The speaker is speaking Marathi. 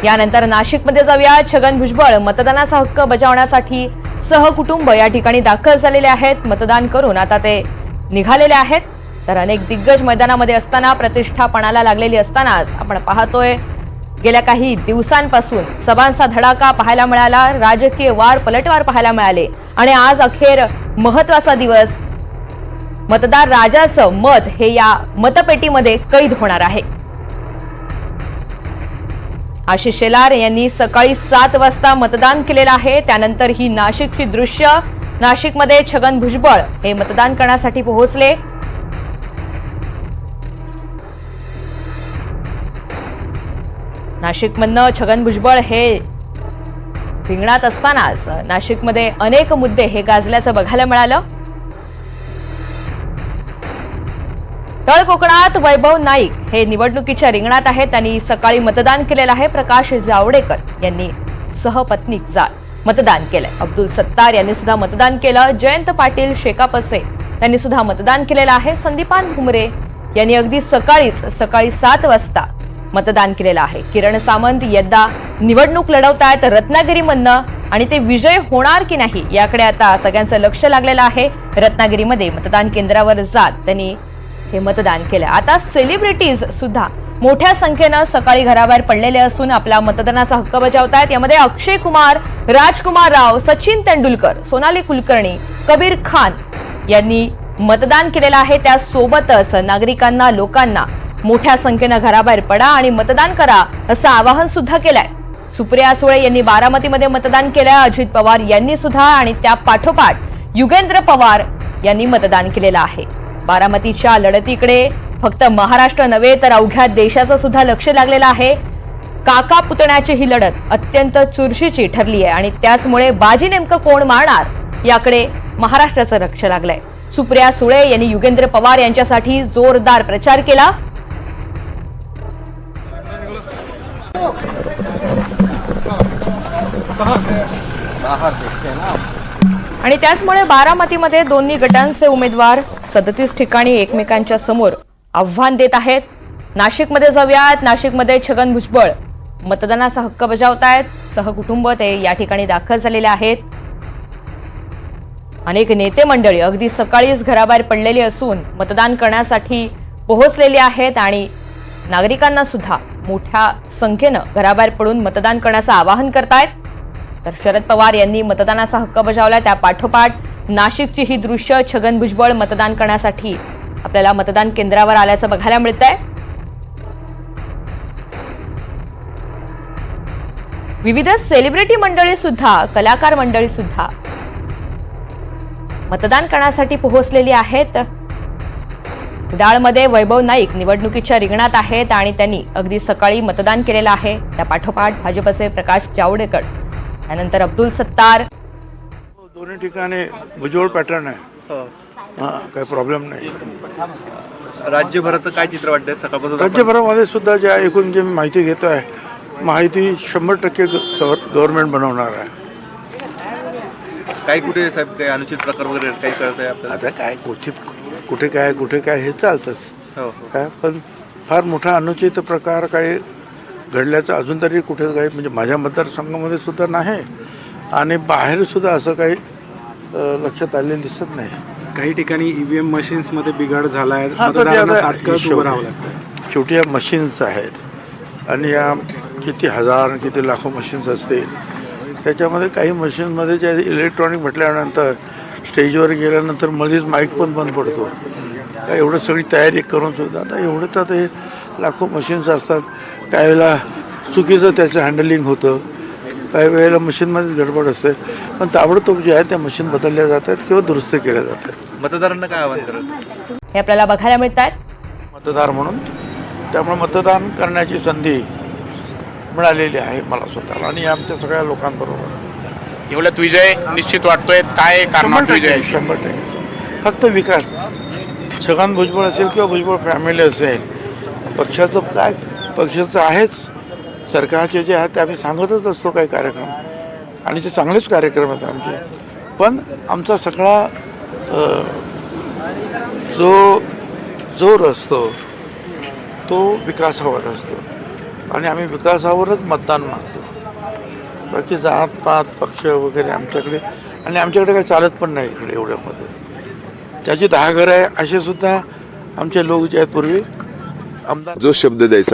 यानंतर नाशिकमध्ये जाऊया. छगन भुजबळ मतदानाचा हक्क बजावण्यासाठी सहकुटुंब या ठिकाणी दाखल झालेले आहेत. मतदान करून आता ते निघालेले आहेत. तर अनेक दिग्गज मैदानामध्ये असताना प्रतिष्ठा पणाला लागलेली असतानाच आपण पाहतोय गेल्या काही दिवसांपासून सभांचा धडाका पाहायला मिळाला. राजकीय वार पलटवार पाहायला मिळाले आणि आज अखेर महत्त्वाचा दिवस मतदार राजाचं मत हे या मतपेटीमध्ये कैद होणार आहे. आशिष शेलार यांनी सकाळी 7 वाजता मतदान केलेलं आहे. त्यानंतर ही नाशिकची दृश्य. नाशिकमध्ये छगन भुजबळ हे मतदान करण्यासाठी पोहोचले. नाशिकमधनं छगन भुजबळ हे रिंगणात असतानाच नाशिकमध्ये अनेक मुद्दे हे गाजल्याचं बघायला मिळालं. तळ कोकणात वैभव नाईक हे निवडणुकीच्या रिंगणात आहेत. त्यांनी सकाळी मतदान केलेलं आहे. प्रकाश जावडेकर यांनी सहपत्नीक जाळ मतदान केलंय. अब्दुल सत्तार यांनी सुद्धा मतदान केलं. जयंत पाटील शेकापसे त्यांनी सुद्धा मतदान केलेलं आहे. संदीपान भुमरे यांनी अगदी सकाळी 7 वाजता मतदान केलेलं आहे. किरण सामंत यंदा निवडणूक लढवतायत रत्नागिरीमधनं आणि ते विजय होणार की नाही याकडे आता सगळ्यांचं लक्ष लागलेलं आहे. रत्नागिरीमध्ये मतदान केंद्रावर जात त्यांनी हे मतदान केलं. आता सेलिब्रिटीज सुद्धा मोठ्या संख्येनं सकाळी घराबाहेर पडलेले असून आपला मतदानाचा हक्क बजावतायत. यामध्ये अक्षय कुमार, राजकुमार राव, सचिन तेंडुलकर, सोनाली कुलकर्णी, कबीर खान यांनी मतदान केलेलं आहे. त्यासोबतच नागरिकांना, लोकांना मोठ्या संख्येनं घराबाहेर पडा आणि मतदान करा असं आवाहन सुद्धा केलंय. सुप्रिया सुळे यांनी बारामतीमध्ये मतदान केलंय. अजित पवार यांनी सुद्धा आणि त्या पाठोपाठ युगेंद्र पवार यांनी मतदान केलेलं आहे. बारामतीच्या लढतीकडे फक्त महाराष्ट्र नव्हे तर अवघ्या देशाचं सुद्धा लक्ष लागलेलं आहे. काका पुतण्याची ही लढत अत्यंत चुरशीची ठरली आहे आणि त्याचमुळे बाजी नेमकं कोण मारणार याकडे महाराष्ट्राचं लक्ष लागलंय. सुप्रिया सुळे यांनी युगेंद्र पवार यांच्यासाठी जोरदार प्रचार केला. आणि त्याचमुळे बारामतीमध्ये दोन्ही गटांचे उमेदवार 37 ठिकाणी एकमेकांच्या समोर आव्हान देत आहेत. नाशिकमध्ये जाऊयात. नाशिकमध्ये छगन भुजबळ मतदानाचा हक्क बजावतायत. सहकुटुंब ते या ठिकाणी दाखल झालेले आहेत. अनेक नेते मंडळी अगदी सकाळीच घराबाहेर पडलेली असून मतदान करण्यासाठी पोहोचलेली आहेत आणि नागरिकांना सुद्धा मोठ्या संख्येनं घराबाहेर पडून मतदान करण्याचं आवाहन करतायत. तर शरद पवार यांनी मतदानाचा हक्क बजावला. त्या पाठोपाठ नाशिकची ही दृश्य. छगन भुजबळ मतदान करण्यासाठी आपल्याला मतदान केंद्रावर आल्याचं बघायला मिळतंय. विविध सेलिब्रिटी मंडळी सुद्धा, कलाकार मंडळी सुद्धा मतदान करण्यासाठी पोहोचलेली आहेत. कुडाळमध्ये वैभव नाईक निवडणुकीच्या रिंगणात आहेत आणि त्यांनी अगदी सकाळी मतदान केलेलं आहे. त्या पाठोपाठ भाजपचे प्रकाश जावडेकर, त्यानंतर अब्दुल सत्तार. दोन्ही ठिकाणी भुजबळ पॅटर्न आहे. काही प्रॉब्लेम नाही. राज्यभराचं काय चित्र वाटतंय सकाळपासून? राज्यभरामध्ये सुद्धा ज्या एकूण जे माहिती घेतो आहे, माहिती 100% गव्हर्नमेंट बनवणार आहे. काही कुठे साहेब काही अनुचित प्रकार वगैरे काही कळत आहे आपल्याला? आता काय कुठे काय हे चालतंच. काय पण फार मोठा अनुचित प्रकार काही घडल्याचं अजून तरी कुठे काही म्हणजे माझ्या मतदारसंघामध्ये सुद्धा नाही आणि बाहेर सुद्धा असं काही लक्षात आलेलं दिसत नाही. काही ठिकाणी ईव्हीएम मशीन्समध्ये बिघाड झाला आहे. शेवटी या मशीन्स आहेत आणि या किती हजार किती लाखो मशीन्स असतील. त्याच्यामध्ये काही मशीनमध्ये जे इलेक्ट्रॉनिक म्हटल्यानंतर स्टेजवर गेल्यानंतर मध्येच माईक पण बंद पडतो. काय एवढं सगळी तयारी करून सुद्धा आता एवढं तर हे लाखो मशीन्स असतात. काही वेळेला चुकीचं त्याचं हँडलिंग होतं, काही वेळेला मशीनमध्ये गडबड असते. पण ताबडतोब जे आहे त्या मशीन बदलल्या जातात किंवा दुरुस्त केल्या जातात. मतदारांना काय आवाहन करायचं हे आपल्याला बघायला मिळत आहेत. मतदार म्हणून त्यामुळे मतदान करण्याची संधी मिळालेली आहे मला स्वतःला आणि आमच्या सगळ्या लोकांबरोबर. एवढ्यात विजय निश्चित वाटतोय. काय कारणात विजय? 100% फक्त विकास. छगन भुजबळ असेल किंवा भुजबळ फॅमिली असेल, पक्षाचं काय पक्षाचं आहेच. सरकारचे जे आहेत ते आम्ही सांगतच असतो काही कार्यक्रम आणि ते चांगलेच कार्यक्रम आहेत आमचे. पण आमचा सगळा जोर असतो तो विकासावर असतो. आणि आम्ही विकासावरच मतदान मागतो. बाकी जात पात पक्ष वगैरे आमच्याकडे, आणि आमच्याकडे काही चालत पण नाही इकडे एवढ्यामध्ये. त्याची 10 घरं आहे असे सुद्धा आमचे लोक जे आहेत पूर्वी आमदार जो शब्द द्यायचा